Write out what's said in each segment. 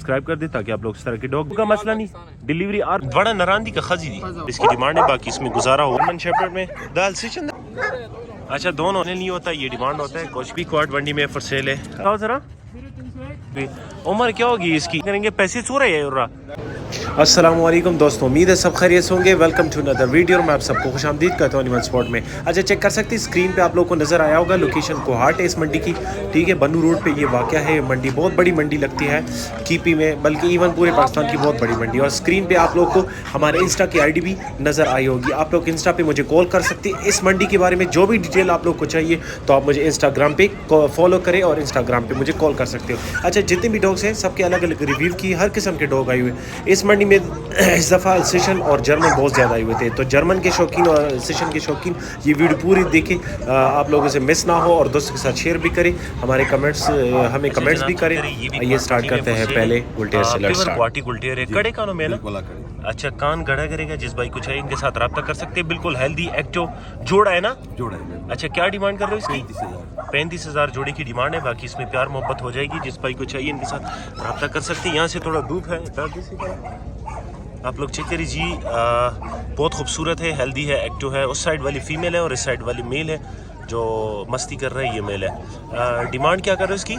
Subscribe कर दे ताकि आप लोग इस तरह के डॉग का मसला नहीं। डिलीवरी और बड़ा नरांदी का खजी दी इसकी डिमांड है, बाकी इसमें गुजारा हो जर्मन शेफर्ड में दाल सिचन। अच्छा दोनों नहीं होता, ये डिमांड होता है। कुछ भी क्वाड मंडी में फॉर सेल है। आओ जरा उम्र क्या होगी इसकी, करेंगे पैसे चो रहे हैं। अस्सलाम वालेकुम दोस्तों, उम्मीद है सब खैरियत से होंगे। Welcome to another video. मैं आप सबको खुशामदीद करता हूँ एनिमल स्पॉट में। अच्छा चेक कर सकते हैं स्क्रीन पे आप लोगों को नज़र आया होगा लोकेशन कोहाट है इस मंडी की, ठीक है। बन्नू रोड पे ये वाक़या है। मंडी बहुत बड़ी मंडी लगती है कीपी में, बल्कि इवन पूरे पाकिस्तान की बहुत बड़ी मंडी। और स्क्रीन पे आप लोग को हमारे इंस्टा की आईडी भी नज़र आई होगी। आप लोग इंस्टा पे मुझे कॉल कर सकते हैं इस मंडी के बारे में जो भी डिटेल आप लोग को चाहिए, तो आप मुझे इंस्टाग्राम पे फॉलो करें और इंस्टाग्राम पे मुझे कॉल कर सकते हो। अच्छा जितने भी डॉग्स हैं सबके अलग अलग रिव्यू की हर किस्म के डॉग आए हुए इस मंडी में। इस दफ़ा अल्सेशन और जर्मन बहुत ज़्यादा आए हुए थे, तो जर्मन के शौकीन और अल्सेशन के शौकीन ये वीडियो पूरी देखें, आप लोगों से मिस ना हो और दोस्तों के साथ शेयर भी करें। हमारे कमेंट्स हमें कमेंट्स भी करें। ये स्टार्ट करते हैं पहले गुलटेर से। क्वालिटी गुलटेर है, कड़े कानों में ना। अच्छा कान गड़ा करेगा, जिस भाई को चाहिए इनके साथ रब्ता कर सकते हैं। बिल्कुल हेल्दी एक्टिव जोड़ा है ना, जोड़ा है। अच्छा क्या डिमांड कर रहे हो इसकी? 35,000 जोड़े की डिमांड है, बाकी इसमें प्यार मोहब्बत हो जाएगी। जिस भाई को चाहिए इनके साथ रब्ता कर सकते हैं। यहाँ से थोड़ा धूप है, आप लोग चेक करिए जी। बहुत खूबसूरत है, हेल्दी है, एक्टिव है। उस साइड वाली फीमेल है और इस साइड वाली मेल है जो मस्ती कर रहा है, ये मेल है। डिमांड क्या कर रहे हो इसकी?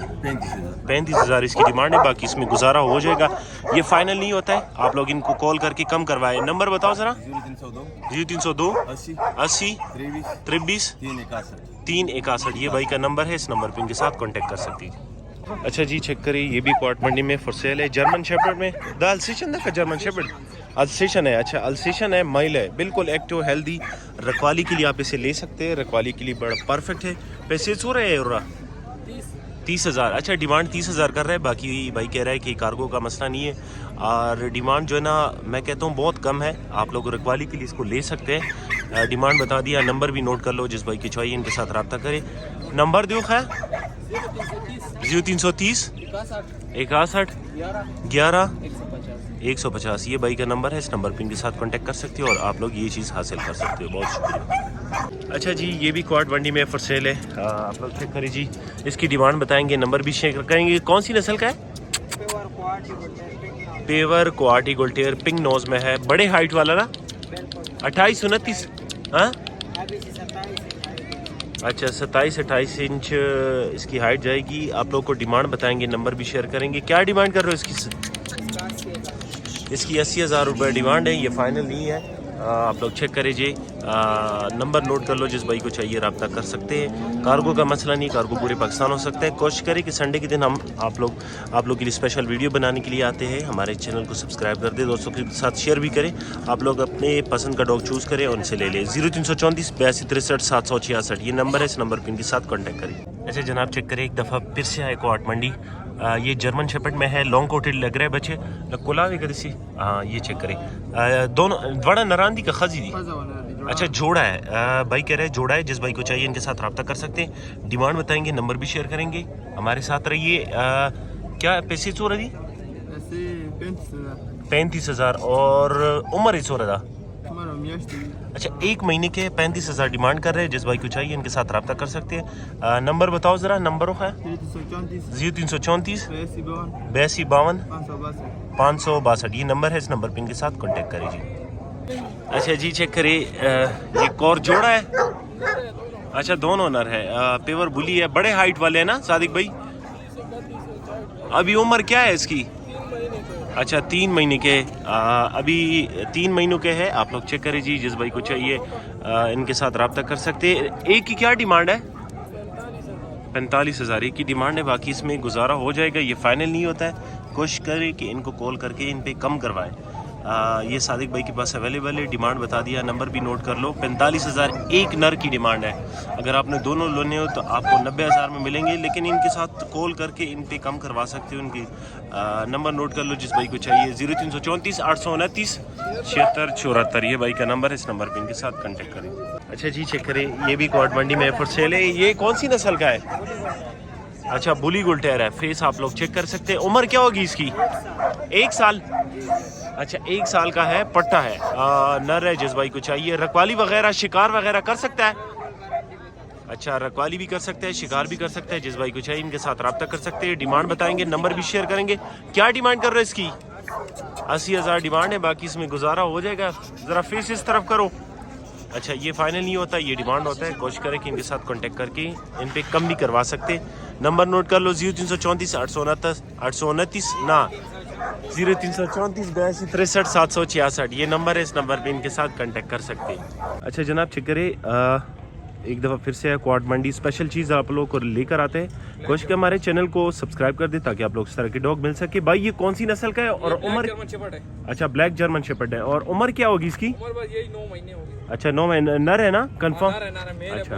35,000 इसकी डिमांड है, बाकी इसमें गुजारा हो जाएगा। ये फाइनल नहीं होता है, आप लोग इनको कॉल करके कम करवाएं। नंबर बताओ ज़रा। 0302 80 23 361। ये भाई का नंबर है, इस नंबर पर इनके साथ कॉन्टेक्ट कर सकती है। अच्छा जी चेक करिए, ये भी क्वाड मंडी में फॉर सेल है। जर्मन शेफर्ड में द अल्सेशन है, जर्मन शेफर्ड अल्सेशन है। अच्छा अल्सेशन है, माइल है, बिल्कुल एक्टिव हेल्दी। रखवाली के लिए आप इसे ले सकते हैं, रखवाली के लिए बड़ा परफेक्ट है। पैसे सो रहे हैं 30,000। अच्छा डिमांड 30,000 कर रहा है, बाकी भाई कह रहा है कि कार्गो का मसला नहीं है। और डिमांड जो है ना, मैं कहता हूँ बहुत कम है। आप लोग रखवाली के लिए इसको ले सकते हैं। डिमांड बता दिया, नंबर भी नोट कर लो, जिस भाई की चाहिए इनके साथ रब्ता करें। नंबर दो है 0330 61 11 150। ये भाई का नंबर है, इस नंबर पर इनके साथ कांटेक्ट कर सकते हो और आप लोग ये चीज़ हासिल कर सकते हो। बहुत शुक्रिया। अच्छा जी ये भी क्वाड मंडी में फॉर सेल है, आप लोग चेक करिए जी। इसकी डिमांड बताएंगे, नंबर भी शेयर करेंगे। कौन सी नस्ल का है? पेवर क्वाटी गोल्टेयर, पिंक नोज में है, बड़े हाइट वाला ना। 28 29 हाँ। अच्छा 27-28 इंच इसकी हाइट जाएगी। आप लोग को डिमांड बताएंगे, नंबर भी शेयर करेंगे। क्या डिमांड कर रहे हो इसकी? इसकी 80,000 रुपये डिमांड है, ये फाइनल नहीं है। आप लोग चेक करिए, नंबर नोट कर लो, जिस भाई को चाहिए रब्ता कर सकते हैं। कार्गो का मसला नहीं, कार्गो पूरे पाकिस्तान हो सकता है। कोशिश करें कि संडे के दिन हम आप लोग के लिए स्पेशल वीडियो बनाने के लिए आते हैं। हमारे चैनल को सब्सक्राइब कर दें, दोस्तों के साथ शेयर भी करें। आप लोग अपने पसंद का डॉग चूज़ करें और उनसे ले लें। 0334 82 63 766 ये नंबर है, इस नंबर पर इनके साथ कॉन्टैक्ट करें। ऐसे जनाब चेक करें, एक दफ़ा फिर से आए क्वाड मंडी। ये जर्मन शेफर्ड में है, लॉन्ग कोटेड लग रहा है बच्चे कोला सी। हाँ ये चेक करें, दोनों बड़ा नरांदी का खजी दी। अच्छा जोड़ा है, भाई कह रहे हैं जोड़ा है, जिस भाई को चाहिए इनके साथ रब्ता कर सकते हैं। डिमांड बताएंगे, नंबर भी शेयर करेंगे। हमारे साथ रहिए। क्या पैसे चो रही? 35,000 और उम्र ही चो रहा। अच्छा 1 महीने के 35,000 डिमांड कर रहे हैं, जिस भाई को चाहिए इनके साथ रब्ता कर सकते हैं। नंबर बताओ ज़रा। नंबर है 0334 82 52 562। ये नंबर है, इस नंबर पर इनके साथ कांटेक्ट करिए। अच्छा जी चेक करिए, ये और जोड़ा है। अच्छा दोनों ओनर है, पेवर बुली है, बड़े हाइट वाले हैं ना सादिक भाई। अभी उम्र क्या है इसकी? अच्छा 3 महीने के, अभी 3 महीनों के है। आप लोग चेक करिए जी, जिस भाई को चाहिए इनके साथ रब्ता कर सकते हैं। एक की क्या डिमांड है? 45,000 की डिमांड है, बाकी इसमें गुजारा हो जाएगा। ये फाइनल नहीं होता है, कोशिश करें कि इनको कॉल करके इन पे कम करवाएं। ये सादिक भाई के पास अवेलेबल है, डिमांड बता दिया, नंबर भी नोट कर लो। 45,000 एक नर की डिमांड है। अगर आपने दोनों लेने हो तो आपको 90,000 में मिलेंगे, लेकिन इनके साथ कॉल करके इन पे कम करवा सकते हो। उनकी नंबर नोट कर लो, जिस भाई को चाहिए। 0334 829 76 74 ये भाई का नंबर है, इस नंबर पर इनके साथ कॉन्टेक्ट करें। अच्छा जी चेक करें, ये भी क्वाड मंडी में फॉर सेल है। ये कौन सी नस्ल का है? अच्छा बुली गुलटेर है, फेस आप लोग चेक कर सकते हैं। उम्र क्या होगी इसकी? 1 साल। अच्छा 1 साल का है, पट्टा है, नर है, जिस भाई को चाहिए। रखवाली वगैरह शिकार वगैरह कर सकता है। अच्छा रखवाली भी कर सकते हैं, शिकार भी कर सकते हैं, जिस भाई को चाहिए इनके साथ रब्ता कर सकते हैं। डिमांड बताएंगे, नंबर भी शेयर करेंगे। क्या डिमांड कर रहे हैं इसकी? 80,000 डिमांड है, बाकी इसमें गुजारा हो जाएगा। ज़रा फेस इस तरफ करो। अच्छा ये फाइनल नहीं होता, ये डिमांड होता है। कोशिश करें कि इनके साथ कांटेक्ट करके इन पे कम भी करवा सकते हैं। नंबर नोट कर लो 0334 829 ना 0334 82 63 766। ये नंबर है, इस नंबर पे इनके साथ कांटेक्ट कर सकते हैं। अच्छा जनाब चेक करें, एक दफ़ा फिर से क्वाड मंडी स्पेशल चीज़ आप लोगों को लेकर आते हैं। कोशिश करें हमारे चैनल को सब्सक्राइब कर दे ताकि आप लोग इस तरह के डॉग मिल सके। भाई ये कौन सी नस्ल का है और उम्र? अच्छा ब्लैक जर्मन शेपर्ड है। और उम्र क्या होगी इसकी? यही 9 महीने होगी। अच्छा 9 महीने। नर है ना कंफर्म? अच्छा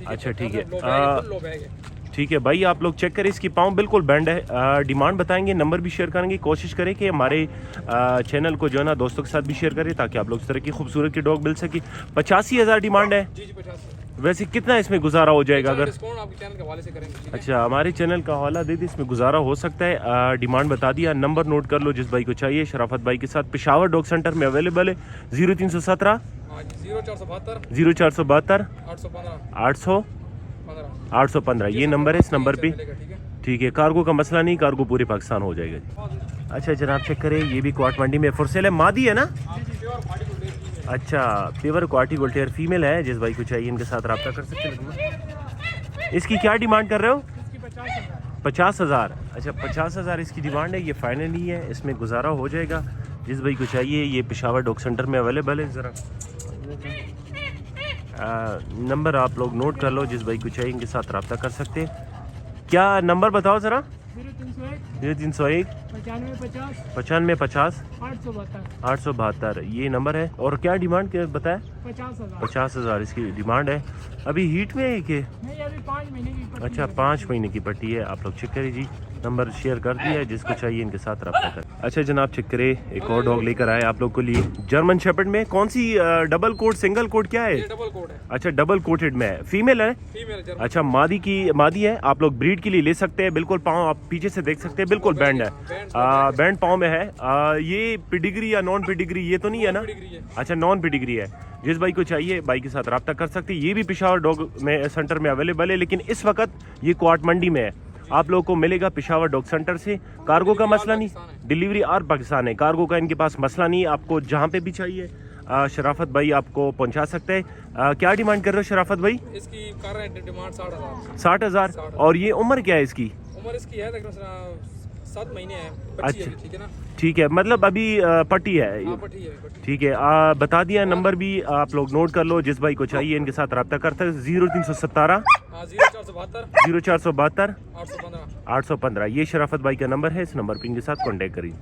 अच्छा ठीक है ठीक है भाई, आप लोग चेक करें, इसकी पाँव बिल्कुल बैंड है। डिमांड बताएंगे, नंबर भी शेयर करेंगे। कोशिश करें कि हमारे चैनल को जो है ना दोस्तों के साथ भी शेयर करें ताकि आप लोग इस तरह की खूबसूरत की डॉग मिल सके। 85,000 डिमांड है। जी 85। वैसे कितना इसमें गुजारा हो जाएगा अगर? डिस्काउंट आपके चैनल के हवाले से करेंगे। अच्छा हमारे चैनल का हवाला दे दी, इसमें गुजारा हो सकता है। डिमांड बता दिया, नंबर नोट कर लो जिस भाई को चाहिए। शराफत भाई के साथ पेशावर डॉग सेंटर में अवेलेबल है। 0317 0472 815 ये नंबर है, इस नंबर पे ठीक है। कार्गो का मसला नहीं, कार्गो पूरे पाकिस्तान हो जाएगा जी। अच्छा जनाब चेक करें, ये भी क्वाट मंडी में फॉर सेल है। मादी है ना? अच्छा प्योर क्वाटी गोल्टेयर फीमेल है, जिस भाई को चाहिए इनके साथ रब्ता कर सकते हैं। इसकी क्या डिमांड कर रहे हो? 50,000। अच्छा 50,000 इसकी डिमांड है। ये फाइनल ही है, इसमें गुजारा हो जाएगा। जिस भाई को चाहिए ये पेशावर डॉग सेंटर में अवेलेबल है। ज़रा नंबर आप लोग नोट कर लो, जिस भाई को चाहिए इनके साथ रब्ता कर सकते हैं। क्या नंबर बताओ ज़रा? 0301 95 50 872 ये नंबर है। और क्या डिमांड बताया? 50,000 इसकी डिमांड है। अभी हीट में है कि? अभी 5 महीने की पट्टी। अच्छा 5 महीने की पट्टी है। आप लोग चेक करें जी, नंबर शेयर कर दिया है, जिसको चाहिए इनके साथ रब्ता कर। अच्छा जनाब चेक करें, एक और डॉग लेकर आए आप लोग के लिए जर्मन शेपर्ड में। कौन सी डबल कोट सिंगल कोट क्या है? डबल कोट है। अच्छा डबल कोटेड में है, फीमेल है? अच्छा मादी है। आप लोग ब्रीड के लिए ले सकते हैं। बिल्कुल पाँव आप पीछे से देख सकते हैं, बिल्कुल बैंड है, बैंड पाँव में है। ये पिडिग्री या नॉन पिडिग्री ये तो नहीं है ना? अच्छा नॉन पिडिग्री है। जिस भाई को चाहिए भाई के साथ रब्ता कर सकते हैं। ये भी पेशावर डॉग में सेंटर में अवेलेबल है, लेकिन इस वक्त ये क्वाट मंडी में है। आप लोगों को मिलेगा पेशावर डॉग सेंटर से। कार्गो का मसला नहीं, डिलीवरी और पाकिस्तान है। कार्गो का इनके पास मसला नहीं, आपको जहाँ पे भी चाहिए शराफत भाई आपको पहुँचा सकते हैं। क्या डिमांड कर रहे हो शराफत भाई? इसकी कर रहे हैं डिमांड 60,000। और ये उम्र क्या है इसकी? उम्र इसकी है 7 महीने है। अच्छा ठीक है ना? ठीक है, मतलब अभी पट्टी है। ठीक है, बता दिया। नंबर भी आप लोग नोट कर लो, जिस भाई को चाहिए इनके साथ रब्ता करते हैं। 0317 0472 815 ये शराफत भाई का नंबर है, इस नंबर पे इनके साथ कांटेक्ट करिए।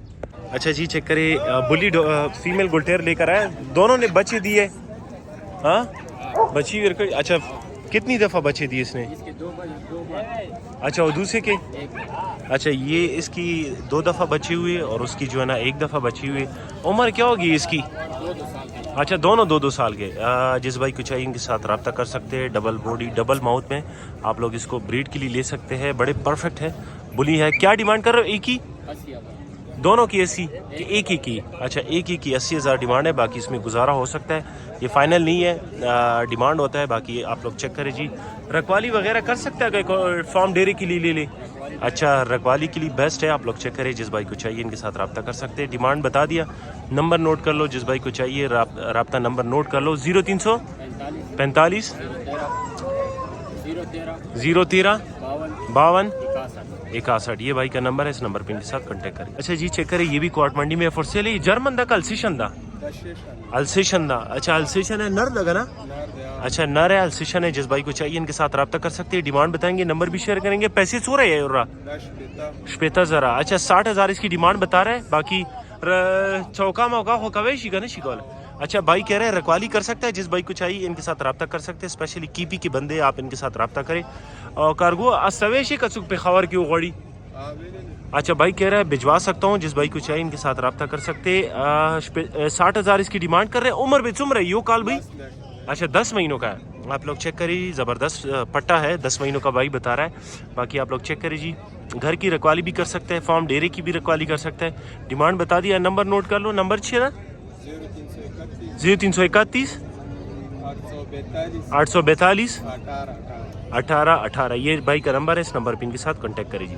अच्छा जी चेक करें, बुली फीमेल गोल्टेयर लेकर आए। दोनों ने बच्चे दिए। हाँ बच्ची। अच्छा कितनी दफ़ा बच्चे दिए इसने? अच्छा और दूसरे के? अच्छा ये इसकी 2 दफ़ा बची हुई है और उसकी जो है ना 1 दफ़ा बची हुई है। उम्र क्या होगी इसकी? 2 अच्छा दोनों 2 साल के। जिस भाई को चाहिए इनके साथ रब्ता कर सकते हैं। डबल बॉडी डबल माउथ में आप लोग इसको ब्रीड के लिए ले सकते हैं। बड़े परफेक्ट है, बुली है। क्या डिमांड कर रहे हो? एक ही? दोनों की 80 कि एक ही की? अच्छा एक ही की 80,000 डिमांड है, बाकी इसमें गुजारा हो सकता है। ये फाइनल नहीं है, डिमांड होता है। बाकी आप लोग चेक करें जी। रखवाली वगैरह कर सकता है, फार्म डेयरी के लिए ले ले। अच्छा रखवाली के लिए बेस्ट है। आप लोग चेक करें, जिस भाई को चाहिए इनके साथ रब्ता कर सकते हैं। डिमांड बता दिया, नंबर नोट कर लो, जिस भाई को चाहिए रब्ता नंबर नोट कर लो। 0345 013 52 61 ये भाई का नंबर है, इस नंबर पे इनके साथ कांटेक्ट करें। अच्छा जी चेक करें, ये भी क्वाट मंडी में फॉर सेल है। जर्मन दा अल्सेशन दा? अल्सेशन दा। अच्छा अल्सेशन है, नर लगा ना? अच्छा नर है, अल्सेशन है। जिस भाई को चाहिए इनके साथ रब्ता कर सकते हैं। डिमांड बताएंगे, नंबर भी शेयर करेंगे। पैसे सो रहे हैं श्वेता जरा। अच्छा 60,000 इसकी डिमांड बता रहा है। बाकी चौका मौका हो कवे शिका नहीं शिकल। अच्छा भाई कह रहे हैं रखवाली कर सकता है। जिस भाई को चाहिए इनके साथ रब्ता कर सकते हैं। स्पेशली कीपी के बंदे आप इनके साथ रब्ता करें। और कार्गो असवेशी कचुक पे खबर क्यों गड़ी? अच्छा भाई कह रहा है भिजवा सकता हूँ। जिस भाई को चाहिए इनके साथ रब्ता कर सकते। 60,000 इसकी डिमांड कर रहे हैं। उम्र भी चुम रही हो काल भाई? अच्छा 10 महीनों का है। आप लोग चेक करिए, ज़बरदस्त पट्टा है। 10 महीनों का भाई बता रहा है। बाकी आप लोग चेक करिए जी। घर की रखवाली भी कर सकते हैं, फार्म डेयरी की भी रखवाली कर सकते हैं। डिमांड बता दिया, नंबर नोट कर लो। नंबर 0331 842 18 18। ये भाई का नंबर है, इस नंबर पे इनके साथ कांटेक्ट करिए जी।